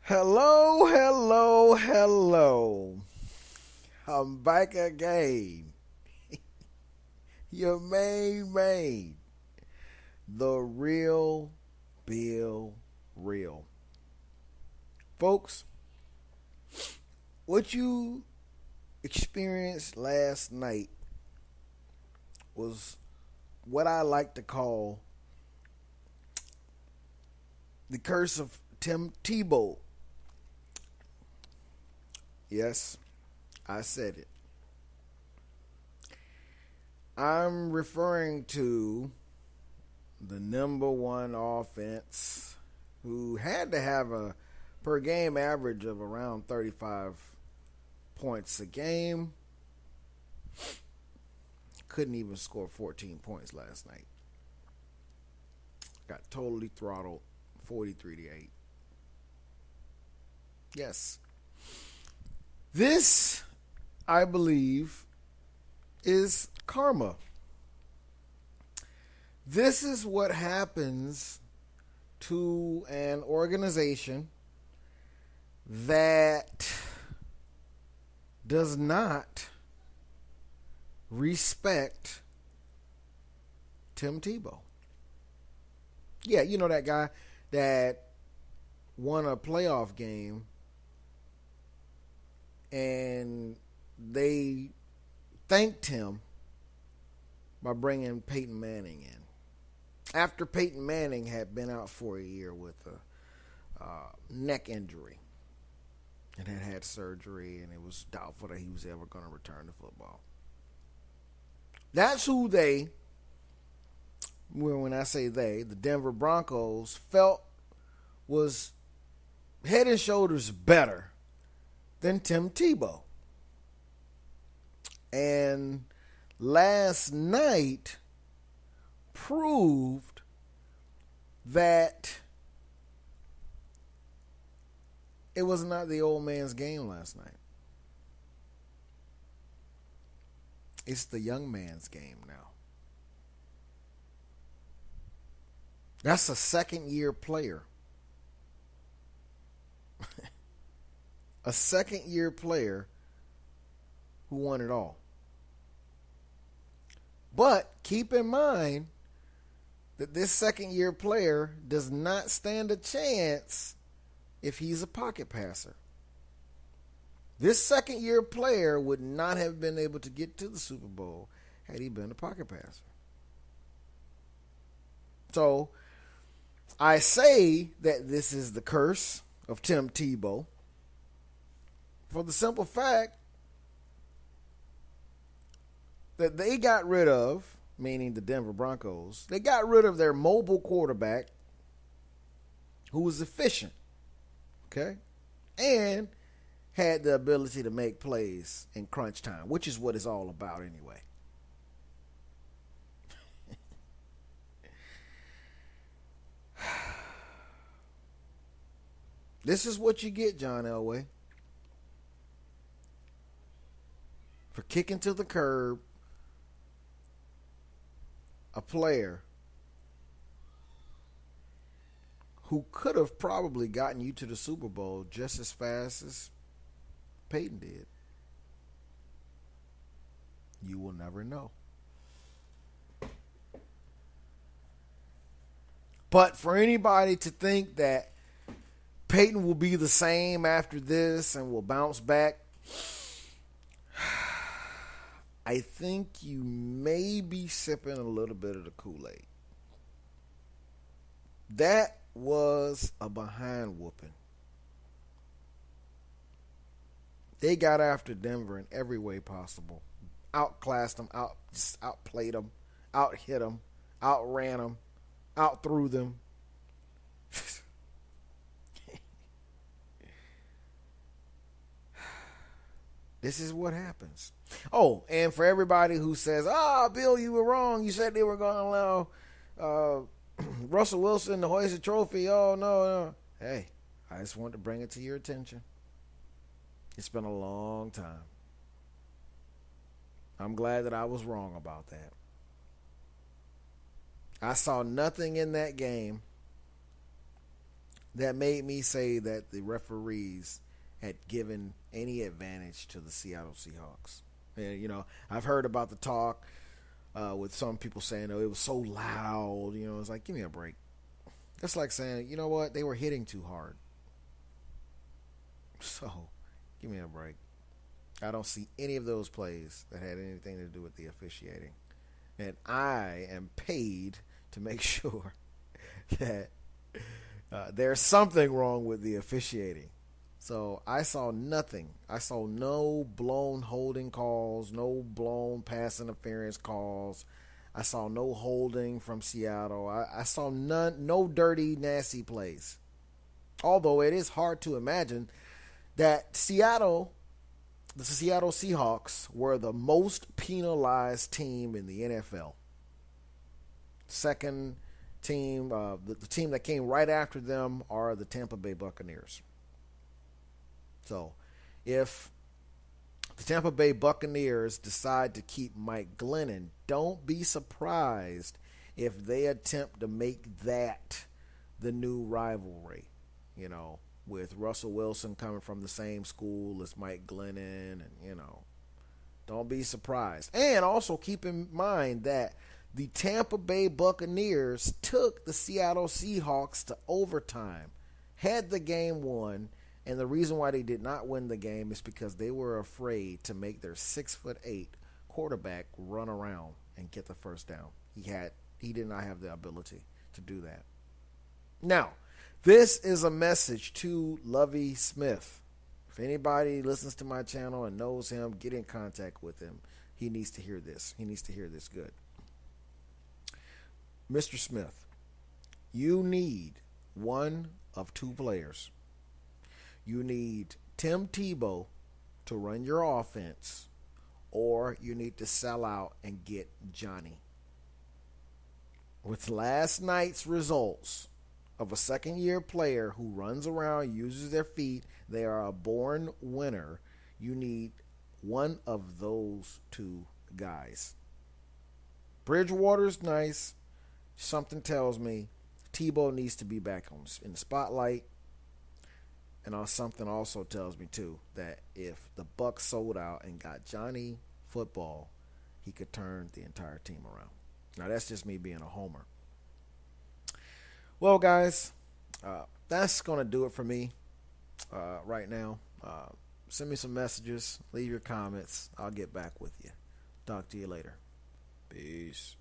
Hello, hello, hello. I'm back again. Your main man. The real Bill Real. Folks, what you experienced last night was what I like to call the curse of Tebow. Yes, I said it. I'm referring to the number one offense who had to have a per game average of around 35 points a game. Couldn't even score 14 points last night. Got totally throttled 43-8. Yes. This, I believe, is karma. This is what happens to an organization that does not respect Tim Tebow. Yeah, you know that guy that won a playoff game and they thanked him by bringing Peyton Manning in. After Peyton Manning had been out for a year with a neck injury and had surgery, and it was doubtful that he was ever going to return to football. That's who they, when I say they, the Denver Broncos, felt was head and shoulders better than Tim Tebow. And last night proved that it was not the old man's game last night. It's the young man's game now. That's a second-year player. A second-year player who won it all. But keep in mind that this second-year player does not stand a chance if he's a pocket passer. This second-year player would not have been able to get to the Super Bowl had he been a pocket passer. So I say that this is the curse of Tim Tebow for the simple fact that they got rid of, meaning the Denver Broncos, they got rid of their mobile quarterback who was efficient, okay, and had the ability to make plays in crunch time, which is what it's all about anyway. This is what you get, John Elway, for kicking to the curb a player who could have probably gotten you to the Super Bowl just as fast as Peyton did. You will never know. But for anybody to think that Peyton will be the same after this and will bounce back, I think you may be sipping a little bit of the Kool-Aid. That was a behind whooping. They got after Denver in every way possible. Outclassed them, outplayed them, out-hit them, outran them, out-threw them. This is what happens. Oh, and for everybody who says, Bill, you were wrong. You said they were going to allow Russell Wilson to hoist a trophy. Oh, no. Hey, I just wanted to bring it to your attention. It's been a long time. I'm glad that I was wrong about that. I saw nothing in that game that made me say that the referees had given any advantage to the Seattle Seahawks. And, I've heard about the talk with some people saying, oh, it was so loud. It's like, give me a break. That's like saying, you know what, they were hitting too hard. So, give me a break. I don't see any of those plays that had anything to do with the officiating. And I am paid to make sure that there's something wrong with the officiating. So I saw nothing. I saw no blown holding calls, no blown pass interference calls. I saw no holding from Seattle. I saw no dirty, nasty plays. Although it is hard to imagine that the Seattle Seahawks were the most penalized team in the NFL. Second team, the team that came right after them are the Tampa Bay Buccaneers. So, if the Tampa Bay Buccaneers decide to keep Mike Glennon, don't be surprised if they attempt to make that the new rivalry, with Russell Wilson coming from the same school as Mike Glennon, and, don't be surprised. And also keep in mind that the Tampa Bay Buccaneers took the Seattle Seahawks to overtime, had the game won, and the reason why they did not win the game is because they were afraid to make their 6'8" quarterback run around and get the first down. He did not have the ability to do that. Now, this is a message to Lovie Smith. If anybody listens to my channel and knows him, get in contact with him. He needs to hear this. He needs to hear this good. Mr. Smith, you need one of two players. You need Tim Tebow to run your offense, or you need to sell out and get Johnny. With last night's results of a second-year player who runs around, uses their feet, they are a born winner, you need one of those two guys. Bridgewater's nice. Something tells me Tebow needs to be back in the spotlight. And something also tells me, too, that if the Bucs sold out and got Johnny Football, he could turn the entire team around. Now, that's just me being a homer. Well, guys, that's going to do it for me right now. Send me some messages. Leave your comments. I'll get back with you. Talk to you later. Peace.